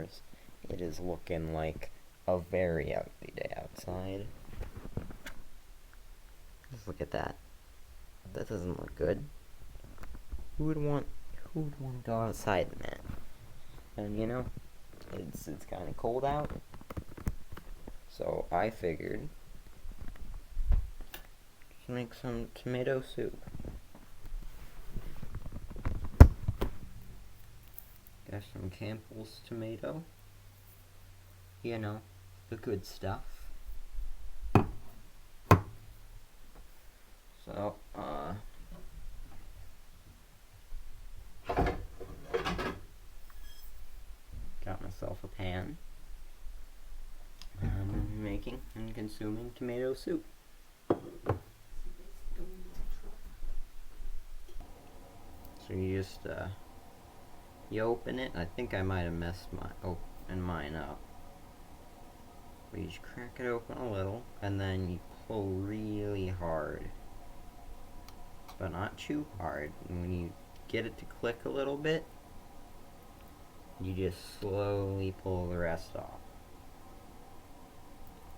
because it is looking like a very ugly day outside. Just look at that. That doesn't look good. Who would want to go outside in that? And you know, it's kind of cold out, so I figured just make some tomato soup. Got some Campbell's tomato. You know, the good stuff. So, got myself a pan. I'm making and consuming tomato soup. So you just, you open it. I think I might have messed mine up. But you just crack it open a little, and then you pull really hard. But not too hard. And when you get it to click a little bit, you just slowly pull the rest off.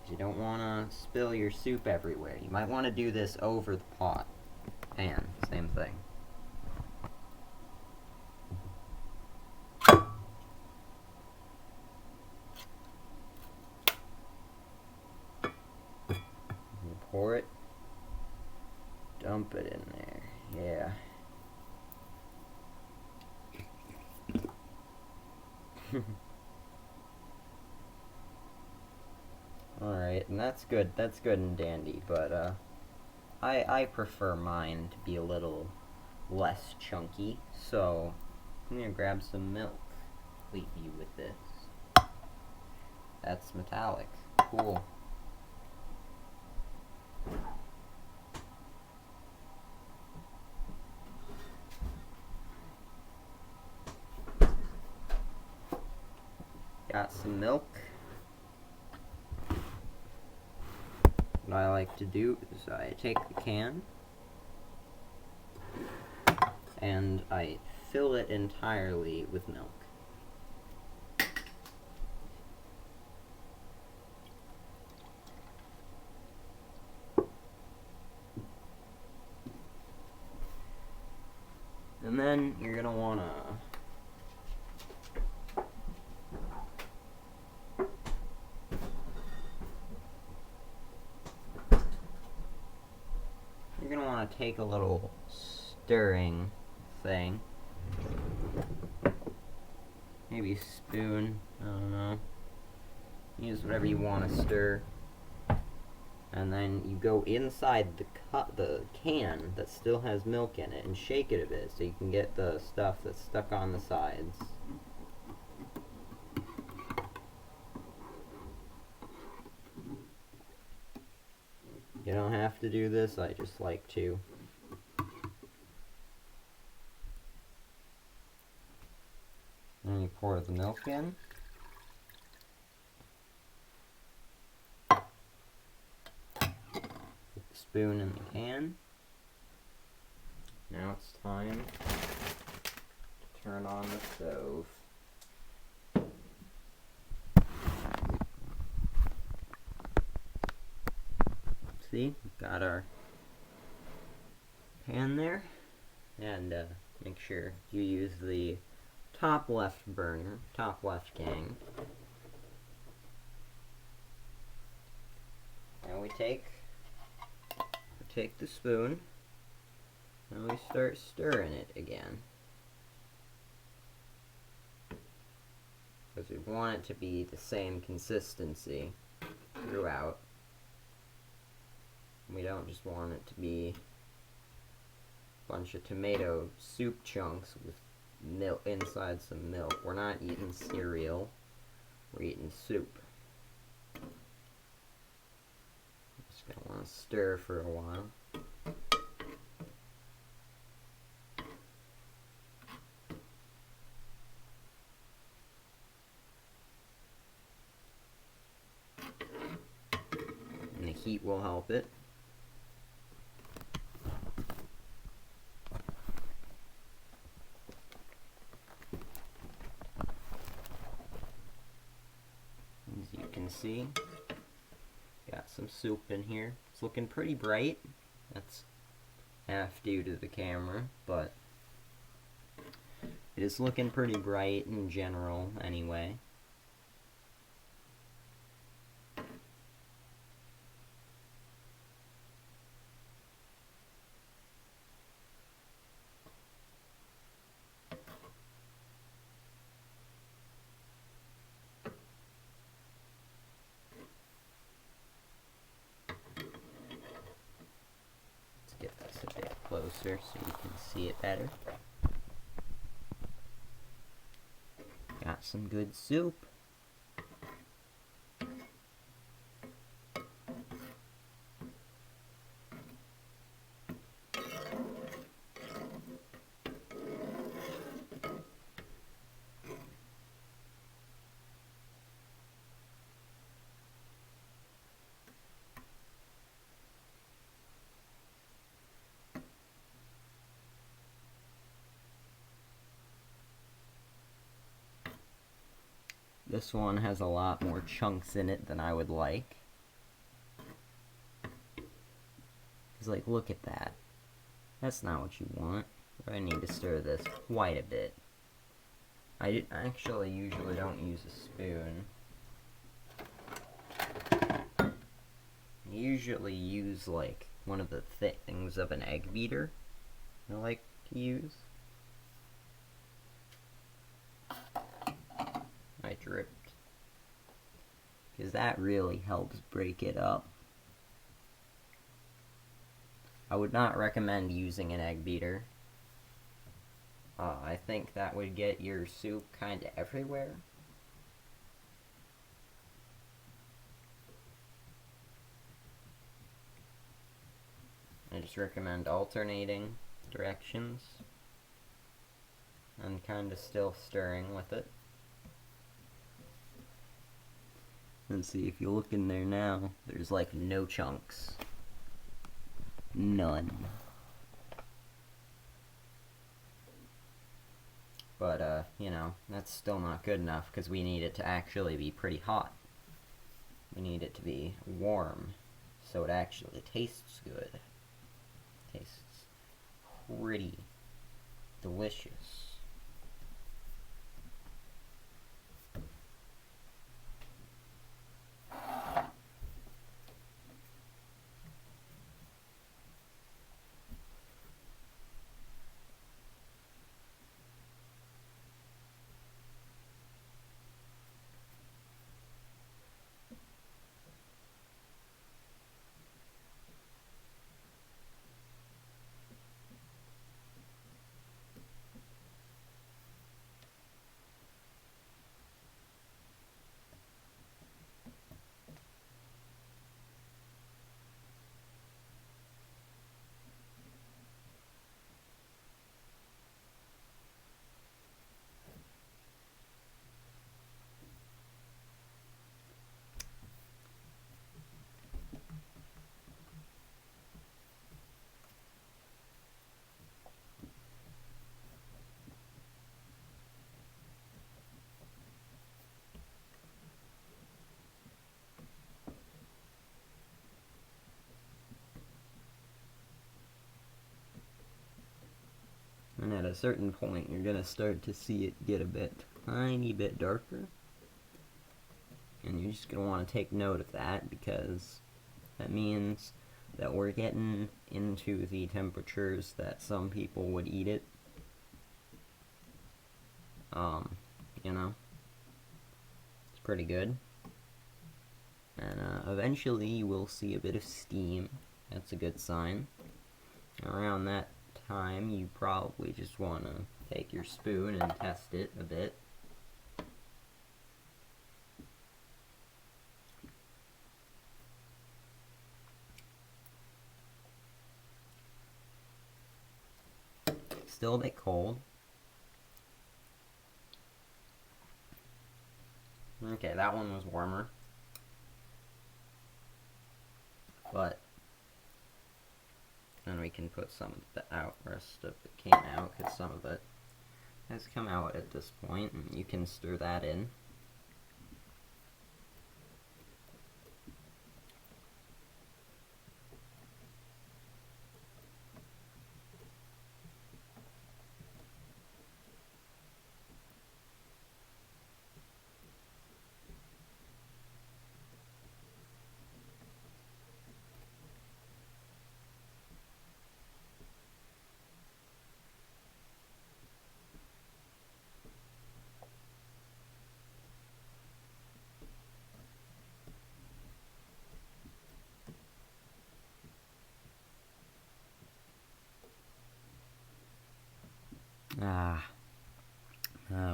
You don't want to spill your soup everywhere. You might want to do this over the pot. Pan, same thing. You pour it, dump it in there. Yeah. Alright, and that's good and dandy, but I prefer mine to be a little less chunky, so I'm gonna grab some milk. Leave you with this. That's metallic. Cool. Got some milk. What I like to do is I take the can and I fill it entirely with milk. And then you're gonna wanna take a little stirring thing. Maybe a spoon, I don't know. Use whatever you want to stir. And then you go inside the can that still has milk in it and shake it a bit so you can get the stuff that's stuck on the sides. You don't have to do this, I just like to. Then you pour the milk in. Put the spoon in the can. Now it's time to turn on the stove. See, we've got our pan there, and make sure you use the top left burner, top left gang. And we take the spoon and we start stirring it again, because we want it to be the same consistency throughout. We don't just want it to be a bunch of tomato soup chunks with milk inside some milk. We're not eating cereal, we're eating soup. Just gonna want to stir for a while. And the heat will help it. see, got some soup in here. It's looking pretty bright. That's half due to the camera, but it is looking pretty bright in general anyway. Get this a bit closer so you can see it better. Got some good soup. This one has a lot more chunks in it than I would like. Because, like, look at that. That's not what you want. I need to stir this quite a bit. I actually usually don't use a spoon. I usually use, like, one of the things of an egg beater I like to use. I dripped. Because that really helps break it up. I would not recommend using an egg beater. I think that would get your soup kind of everywhere. I just recommend alternating directions and kind of still stirring with it. And see, if you look in there now, there's like no chunks. None. But, you know, that's still not good enough because we need it to actually be pretty hot. We need it to be warm so it actually tastes good. Tastes pretty delicious. And at a certain point, you're gonna start to see it get a tiny bit darker. And you're just gonna want to take note of that because that means that we're getting into the temperatures that some people would eat it. You know, it's pretty good. And eventually you will see a bit of steam. That's a good sign. Around that time, you probably just want to take your spoon and test it a bit. Still a bit cold. Okay, that one was warmer. But then we can put some of the rest of it came out, because some of it has come out at this point, and you can stir that in.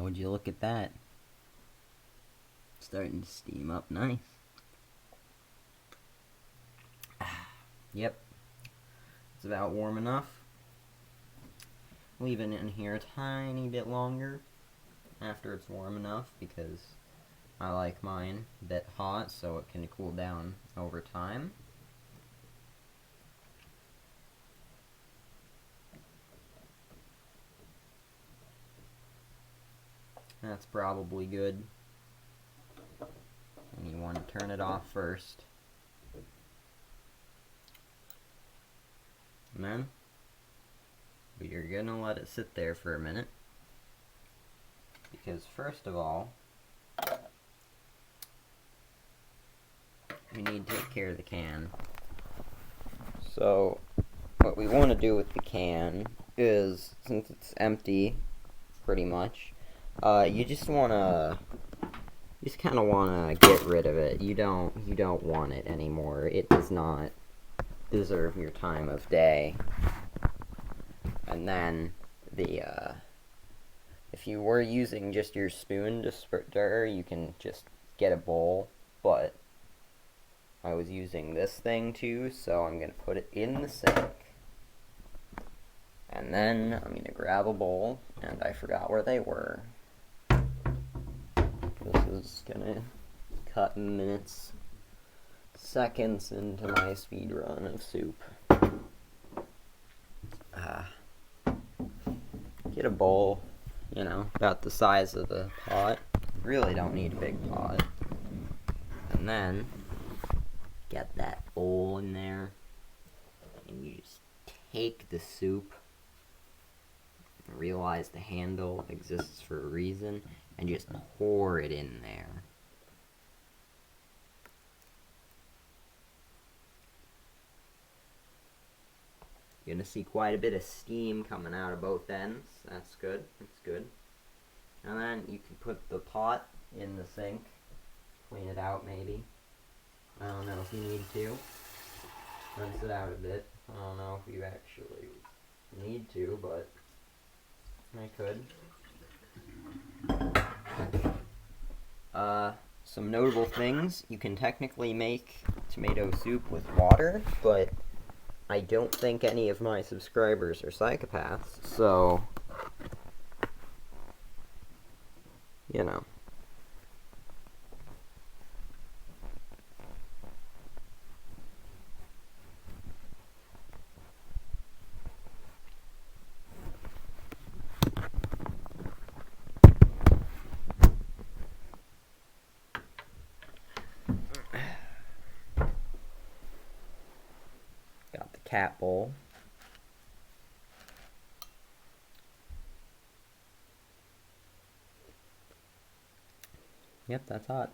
Would you look at that? Starting to steam up nice. Yep. It's about warm enough. Leave it in here a tiny bit longer after it's warm enough because I like mine a bit hot so it can cool down over time. That's probably good. And you want to turn it off first. And then you're gonna let it sit there for a minute. Because first of all, we need to take care of the can. So what we want to do with the can is, since it's empty pretty much, you just kind of want to get rid of it. You don't want it anymore. It does not deserve your time of day. And then if you were using just your spoon to stir, you can just get a bowl, but I was using this thing too, so I'm going to put it in the sink. And then I'm going to grab a bowl, and I forgot where they were. This is going to cut minutes, seconds into my speed run of soup. Get a bowl, about the size of the pot. Really don't need a big pot. And then get that bowl in there, and you just take the soup, and realize the handle exists for a reason, and just pour it in there. You're gonna see quite a bit of steam coming out of both ends. That's good. That's good. And then you can put the pot in the sink. Clean it out, maybe. I don't know if you need to. Rinse it out a bit. I don't know if you actually need to, but I could. Some notable things. You can technically make tomato soup with water, but I don't think any of my subscribers are psychopaths, so, Got the cat bowl. Yep, that's hot.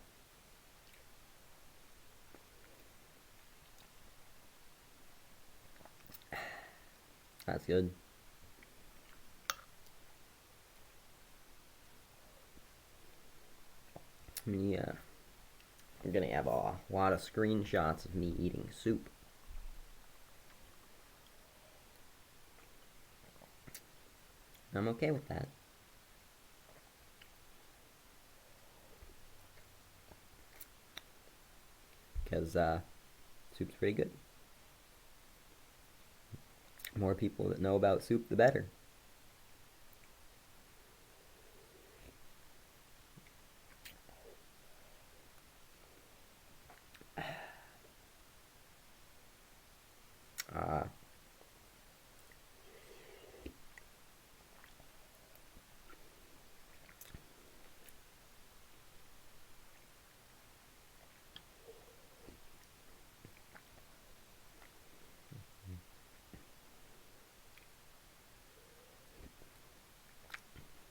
That's good. I'm gonna have a lot of screenshots of me eating soup. I'm okay with that. Because soup's pretty good. The more people that know about soup, the better.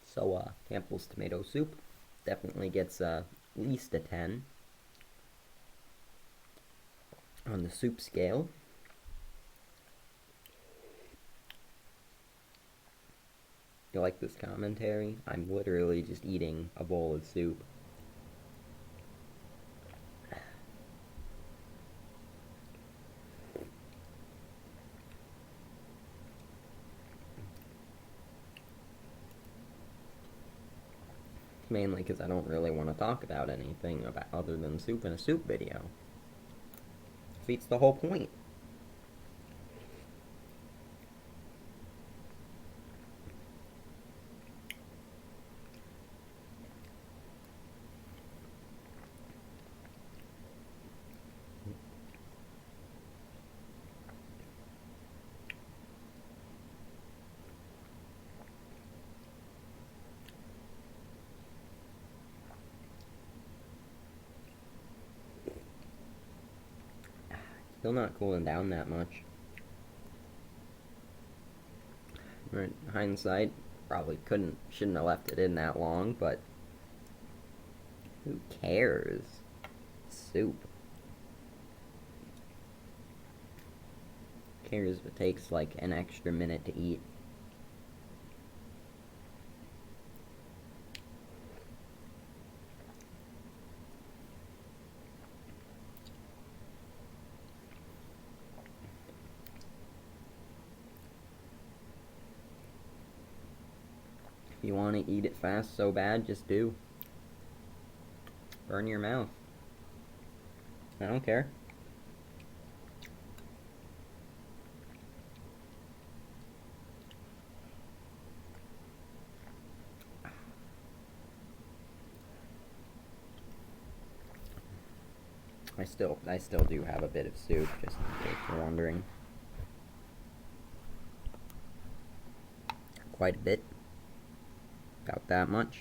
So, Campbell's tomato soup definitely gets at least a 10 on the soup scale. You like this commentary? I'm literally just eating a bowl of soup. mainly because I don't really want to talk about anything about other than soup in a soup video. Defeats the whole point. Still not cooling down that much. In hindsight, probably shouldn't have left it in that long, but who cares? Soup. Who cares if it takes like an extra minute to eat? If you want to eat it fast so bad, just do. Burn your mouth. I don't care. I still do have a bit of soup, just in case you're wondering. Quite a bit. About that much.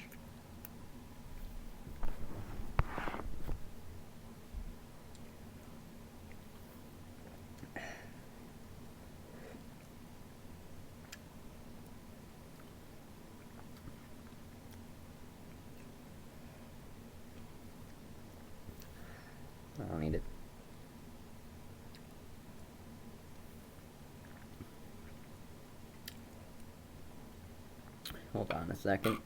I don't need it. Hold on a second.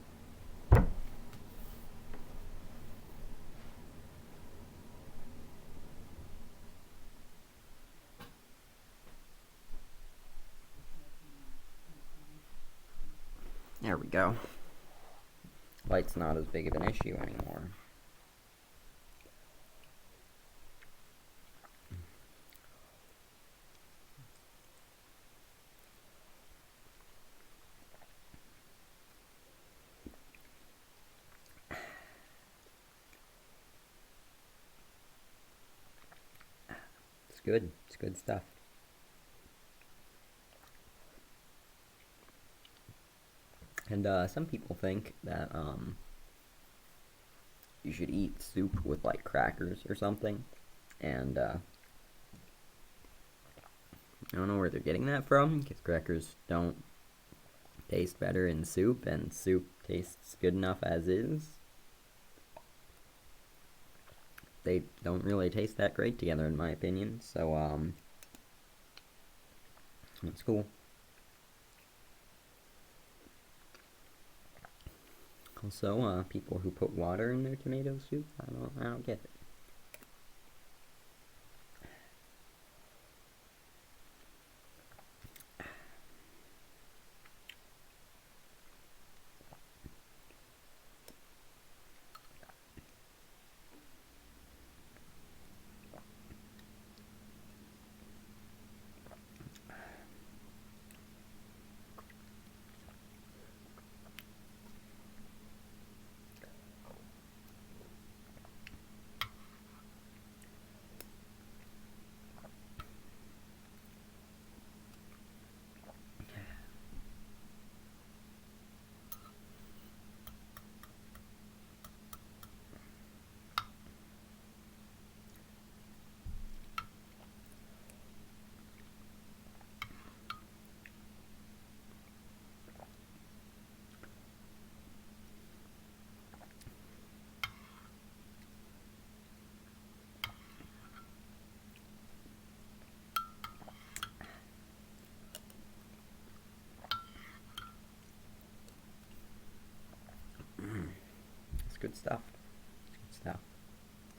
There we go. Light's not as big of an issue anymore. It's good. It's good stuff. And some people think that you should eat soup with like crackers or something, and I don't know where they're getting that from, because crackers don't taste better in soup, and soup tastes good enough as is. They don't really taste that great together, in my opinion, so it's cool. Also, people who put water in their tomato soup, I don't get it. It's good stuff. It's good stuff.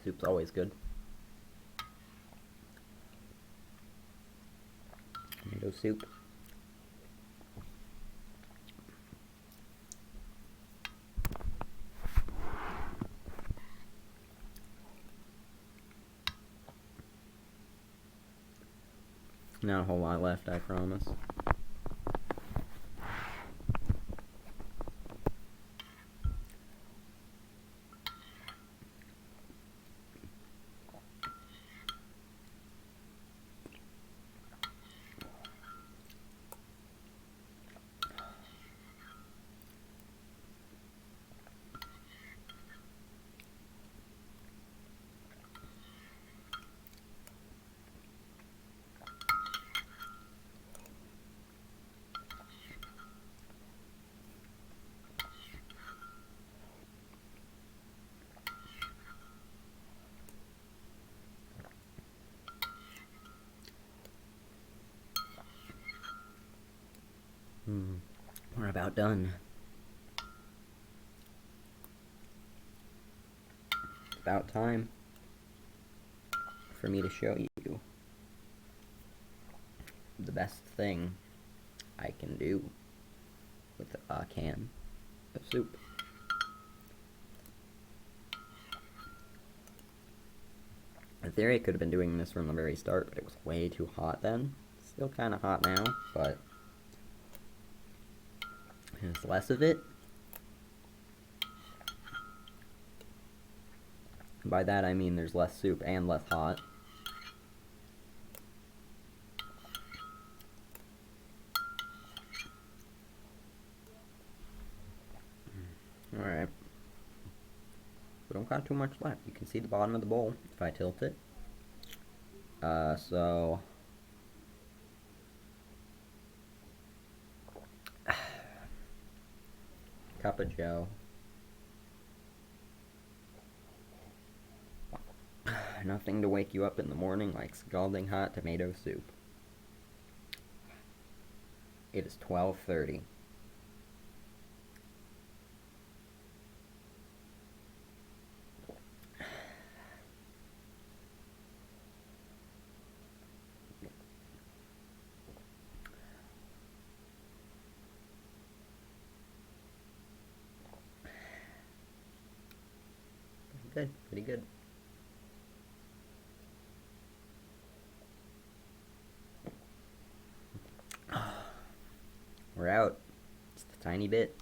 Soup's always good. Tomato soup. Not a whole lot left, I promise. We're about done. It's about time for me to show you the best thing I can do with a can of soup. In theory, I could have been doing this from the very start, but it was way too hot then. Still kind of hot now, but there's less of it. By that I mean there's less soup and less hot. Alright. We don't got too much left. You can see the bottom of the bowl if I tilt it. So cup of joe. Nothing to wake you up in the morning like scalding hot tomato soup. It is 12:30. Good, pretty good. We're out. Just a tiny bit.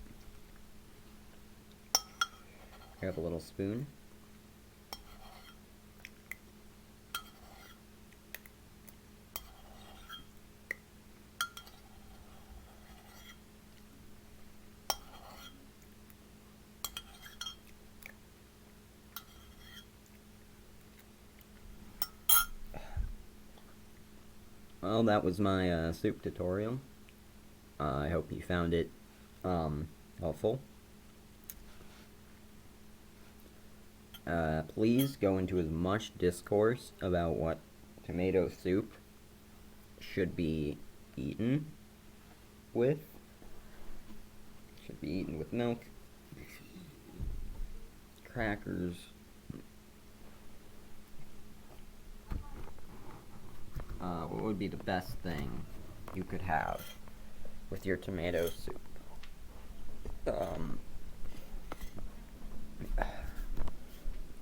Grab a little spoon. Well, that was my soup tutorial. I hope you found it helpful. Please go into as much discourse about what tomato soup should be eaten with. Should be eaten with milk, crackers, what would be the best thing you could have with your tomato soup?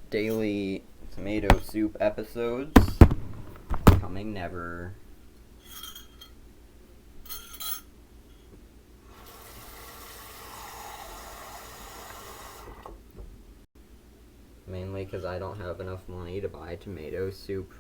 Daily tomato soup episodes coming never. Mainly because I don't have enough money to buy tomato soup